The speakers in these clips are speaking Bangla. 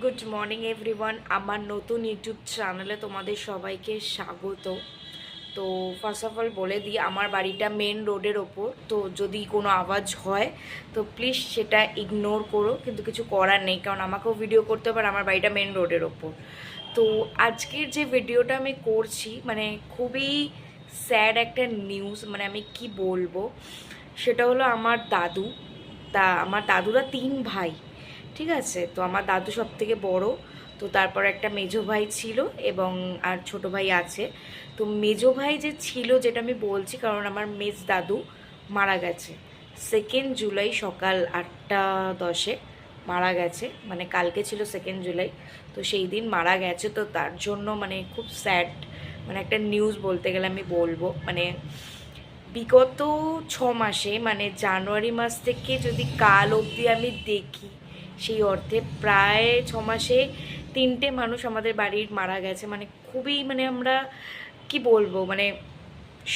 গুড মর্নিং এভরিওয়ান, আমার নতুন ইউটিউব চ্যানেলে তোমাদের সবাইকে স্বাগত। তো ফার্স্ট অফ অল বলে দিই, আমার বাড়িটা মেন রোডের ওপর, তো যদি কোনো আওয়াজ হয় তো প্লিজ সেটা ইগনোর করো, কিন্তু কিছু করার নেই, কারণ আমাকেও ভিডিও করতে হবে আর আমার বাড়িটা মেন রোডের ওপর। তো আজকের যে ভিডিওটা আমি করছি মানে খুবই স্যাড একটা নিউজ, মানে আমি কি বলবো, সেটা হলো আমার দাদু। আমার দাদুরা 3 ভাই, ঠিক আছে। তো আমার দাদু সব থেকে বড়, তো তারপর একটা মেজো ভাই ছিল এবং আর ছোট ভাই আছে। তো মেজো ভাই যে ছিল, যেটা আমি বলছি কারণ আমার মেজ দাদু মারা গেছে 2 জুলাই সকাল 8টা 10-এ মারা গেছে, মানে কালকে ছিল 2 জুলাই, তো সেই দিন মারা গেছে। তো তার জন্য মানে খুব স্যাড, মানে একটা নিউজ বলতে গেলে আমি বলবো, মানে বিগত 6 মাসে মানে জানুয়ারি মাস থেকে যদি কাল অবধি আমি দেখি, সেই অর্থে প্রায় 6 মাসে 3টে মানুষ আমাদের বাড়ির মারা গেছে। মানে খুবই, মানে আমরা কি বলবো, মানে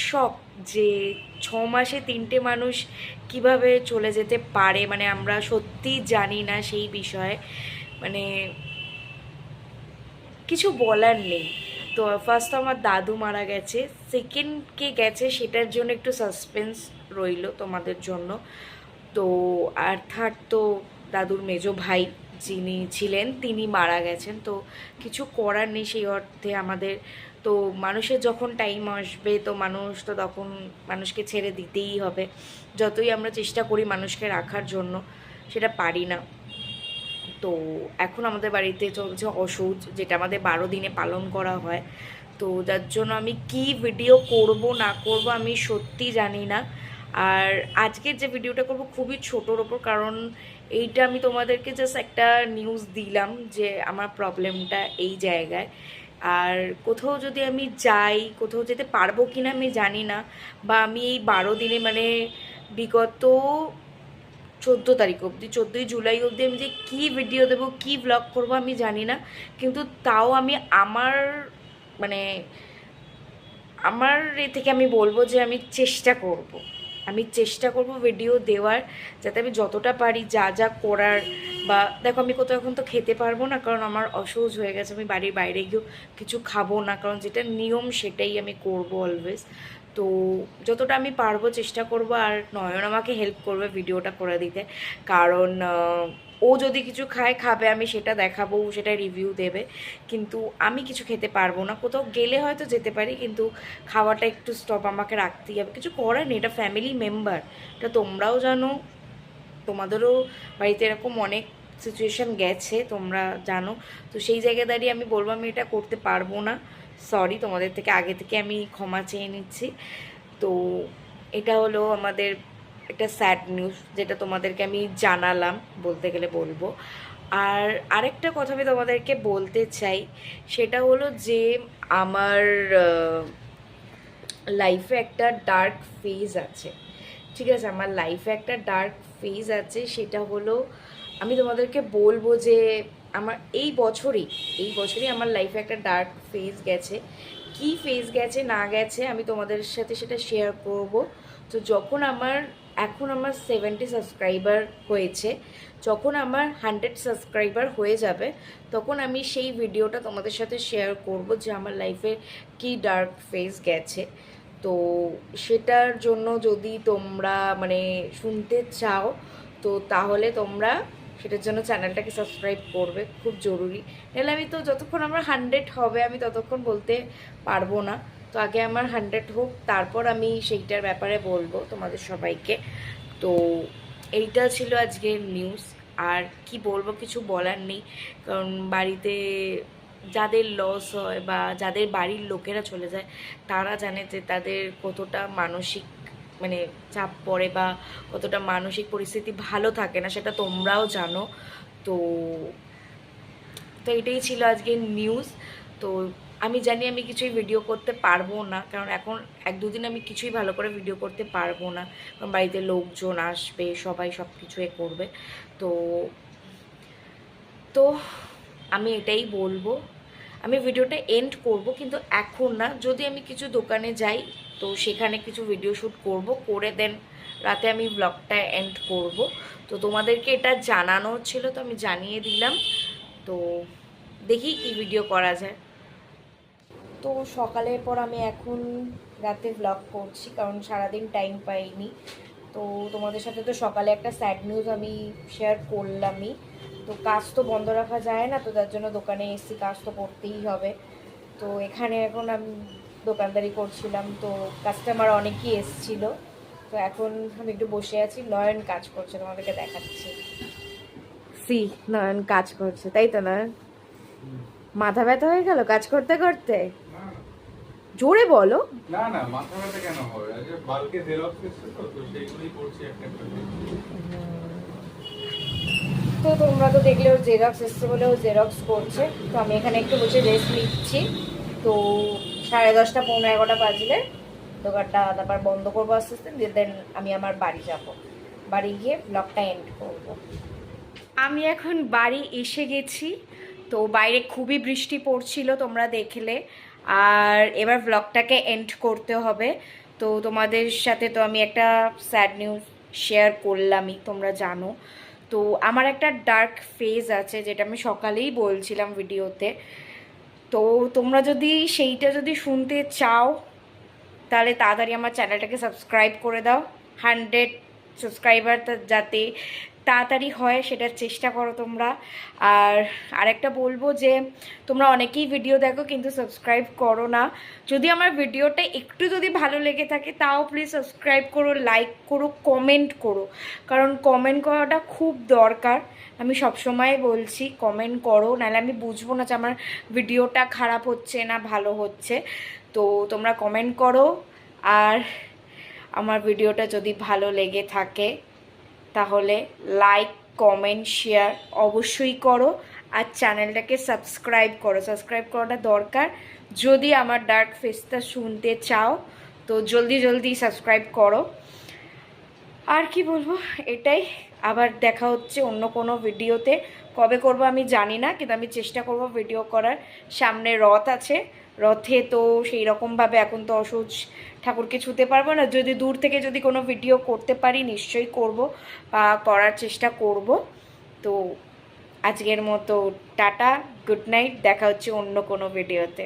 শক যে 6 মাসে 3টে মানুষ কিভাবে চলে যেতে পারে, মানে আমরা সত্যি জানি না সেই বিষয়ে, মানে কিছু বলার নেই। তো ফার্স্ট তো আমার দাদু মারা গেছে, সেকেন্ড কে গেছে সেটার জন্য একটু সাসপেন্স রইলো তোমাদের জন্য। তো আর থার্ড তো দাদুর মেজো ভাই যিনি ছিলেন তিনি মারা গেছেন। তো কিছু করার নেই সেই অর্থে আমাদের। তো মানুষের যখন টাইম আসবে তো মানুষ তো তখন মানুষকে ছেড়ে দিতেই হবে, যতই আমরা চেষ্টা করি মানুষকে রাখার জন্য সেটা পারি না। তো এখন আমাদের বাড়িতে চলছে অসৌচ, যেটা আমাদের 12 দিনে পালন করা হয়। তো যার জন্য আমি কি ভিডিও করব না করব আমি সত্যি জানি না। আর আজকের যে ভিডিওটা করব খুবই ছোটোর ওপর, কারণ এইটা আমি তোমাদেরকে জাস্ট একটা নিউজ দিলাম যে আমার প্রবলেমটা এই জায়গায়। আর কোথাও যদি আমি যাই, কোথাও যেতে পারবো কি না আমি জানি না, বা আমি এই 12 দিনে মানে বিগত 14 তারিখ অবধি, 14 জুলাই অবধি আমি যে কী ভিডিও দেবো, কী ব্লগ করবো আমি জানি না। কিন্তু তাও আমি আমার মানে আমার এ থেকে আমি বলবো যে আমি চেষ্টা করব ভিডিও দেওয়ার, যাতে আমি যতটা পারি যা যা করার। বা দেখো, আমি কোথাও এখন তো খেতে পারবো না, কারণ আমার অসহ্য হয়ে গেছে, আমি বাড়ির বাইরে গিয়েও কিছু খাবো না, কারণ যেটা নিয়ম সেটাই আমি করব অলওয়েজ। তো যতটা আমি পারবো চেষ্টা করব, আর নয়ন আমাকে হেল্প করবে ভিডিওটা করে দিতে, কারণ ও যদি কিছু খাবে, আমি সেটা দেখাবো, সেটা রিভিউ দেবে, কিন্তু আমি কিছু খেতে পারবো না। কোথাও গেলে হয়তো যেতে পারি, কিন্তু খাওয়াটা একটু স্টপ আমাকে রাখতেই হবে, কিছু করার নেই, এটা ফ্যামিলি মেম্বার। এটা তোমরাও জানো, তোমাদেরও বাড়িতে এরকম অনেক সিচুয়েশান গেছে, তোমরা জানো। তো সেই জায়গায় দাঁড়িয়ে আমি বলবো আমি এটা করতে পারবো না, সরি, তোমাদের থেকে আগে থেকে আমি ক্ষমা চেয়ে নিচ্ছি। তো এটা হলো আমাদের একটা স্যাড নিউজ, যেটা তোমাদেরকে আমি জানালাম বলতে গেলে বলবো। আর আরেকটা কথা আমি তোমাদেরকে বলতে চাই, সেটা হলো যে আমার লাইফে একটা ডার্ক ফেজ আছে, ঠিক আছে। আমার লাইফে একটা ডার্ক ফেজ আছে, সেটা হলো আমি তোমাদেরকে বলবো যে আমার এই বছরই আমার লাইফে একটা ডার্ক ফেজ গেছে। কি ফেজ গেছে না গেছে আমি তোমাদের সাথে সেটা শেয়ার করব। তো এখন আমার 70 সাবস্ক্রাইবার হয়েছে, যখন আমার 100 সাবস্ক্রাইবার হয়ে যাবে তখন আমি সেই ভিডিওটা তোমাদের সাথে শেয়ার করব যে আমার লাইফে কি ডার্ক ফেজ গেছে। তো সেটার জন্য যদি তোমরা মানে শুনতে চাও, তো তাহলে তোমরা সেটার জন্য চ্যানেলটাকে সাবস্ক্রাইব করবে, খুব জরুরি। নাহলে আমি তো যতক্ষণ আমার 100 হবে আমি ততক্ষণ বলতে পারবো না। তো আগে আমার 100 হোক, তারপর আমি সেইটার ব্যাপারে বলবো তোমাদের সবাইকে। তো এইটা ছিল আজকের নিউজ। আর কি বলবো, কিছু বলার নেই, কারণ বাড়িতে যাদের লস হয় বা যাদের বাড়ির লোকেরা চলে যায় তারা জানে যে তাদের কতটা মানসিক মানে চাপ পড়ে, বা কতটা মানসিক পরিস্থিতি ভালো থাকে না, সেটা তোমরাও জানো। তো তো এটাই ছিল আজকের নিউজ। তো আমি জানি আমি কিছুই ভিডিও করতে পারবো না, কারণ এখন 1-2 দিন আমি কিছুই ভালো করে ভিডিও করতে পারবো না, কারণ বাড়িতে লোকজন আসবে, সবাই সব কিছু করবে। তো তো আমি এটাই বলবো, আমি ভিডিওটা এন্ড করব, কিন্তু এখন না, যদি আমি কিছু দোকানে যাই তো সেখানে কিছু ভিডিও শ্যুট করব, করে দেন রাতে আমি ব্লগটা এন্ড করব। তো তোমাদেরকে এটা জানানো ছিল, তো আমি জানিয়ে দিলাম। তো দেখি কি ভিডিও করা যায়। তো সকালের পর আমি এখন রাতে ব্লগ করছি, কারণ সারাদিন টাইম পাইনি। তো তোমাদের সাথে তো সকালে একটা স্যাড নিউজ আমি শেয়ার করলামই। তো কাজ তো বন্ধ রাখা যায় না, তো তার জন্য দোকানে এসছি, কাজ তো করতেই হবে। তো এখানে এখন আমি দোকানদারি করছিলাম, তো কাস্টমার অনেকই এসছিল। তো এখন আমি একটু বসে আছি, নয়ন কাজ করছে, তোমাদেরকে দেখাচ্ছি। নয়ন কাজ করছে, তাই তো নয়ন? মাথা ব্যথা হয়ে গেল কাজ করতে করতে? জোরে বলো। না না, মাথা ব্যথা কেন হবে? আজ বালকে জেরক্স এসেছে তো সেইগুলোই করছি একটা একটা করে। তো তোমরা তো দেখলে ও জেরক্স এসছে বলে ও জেরক্স করছে। তো আমি এখানে একটু বসে রেস্ট নিচ্ছি। তো 10:30 পৌনে 11টা বাজলে দোকানটা তারপর বন্ধ করবো আস্তে আস্তে, দেন আমি আমার বাড়ি যাব। বাড়ি গিয়ে ব্লগটা এন্ড করব। আমি এখন বাড়ি এসে গেছি। তো বাইরে খুবই বৃষ্টি পড়ছিল, তোমরা দেখলে। আর এবার ব্লগটাকে এন্ড করতে হবে। তো তোমাদের সাথে তো আমি একটা স্যাড নিউজ শেয়ার করলামই, তোমরা জানো। তো আমার একটা ডার্ক ফেজ আছে, যেটা আমি সকালেই বলছিলাম ভিডিওতে। তো তোমরা যদি সেইটা যদি শুনতে চাও, তাহলে তাড়াতাড়ি আমার চ্যানেলটাকে সাবস্ক্রাইব করে দাও। 100 সাবস্ক্রাইবার যাতে তাড়াতাড়ি হয় সেটার চেষ্টা করো তোমরা। আর আরেকটা বলবো যে তোমরা অনেকেই ভিডিও দেখো কিন্তু সাবস্ক্রাইব করো না। যদি আমার ভিডিওটা একটু যদি ভালো লেগে থাকে তাও প্লিজ সাবস্ক্রাইব করো, লাইক করো, কমেন্ট করো, কারণ কমেন্ট করাটা খুব দরকার। আমি সবসময় বলছি কমেন্ট করো, নাহলে আমি বুঝবো না যে আমার ভিডিওটা খারাপ হচ্ছে না ভালো হচ্ছে। তো তোমরা কমেন্ট করো। আর আমার ভিডিওটা যদি ভালো লেগে থাকে তাহলে লাইক, কমেন্ট, শেয়ার অবশ্যই করো। আর চ্যানেলটাকে সাবস্ক্রাইব করো, সাবস্ক্রাইব করাটা দরকার। যদি আমার ডার্ক ফেসটা শুনতে চাও তো জলদি জলদি সাবস্ক্রাইব করো। আর কি বলবো, এটাই। আবার দেখা হচ্ছে অন্য কোনো ভিডিওতে। কবে করব আমি জানি না, কিন্তু আমি চেষ্টা করব ভিডিও করার। সামনে রথ আছে, রথে তো সেই রকমভাবে এখন তো অসহ্য ঠাকুরকে ছুতে পারবো না। যদি দূর থেকে যদি কোনো ভিডিও করতে পারি নিশ্চয়ই করব, বা করার চেষ্টা করব। তো আজকের মতো টাটা, গুড নাইট, দেখা হচ্ছে অন্য কোনো ভিডিওতে।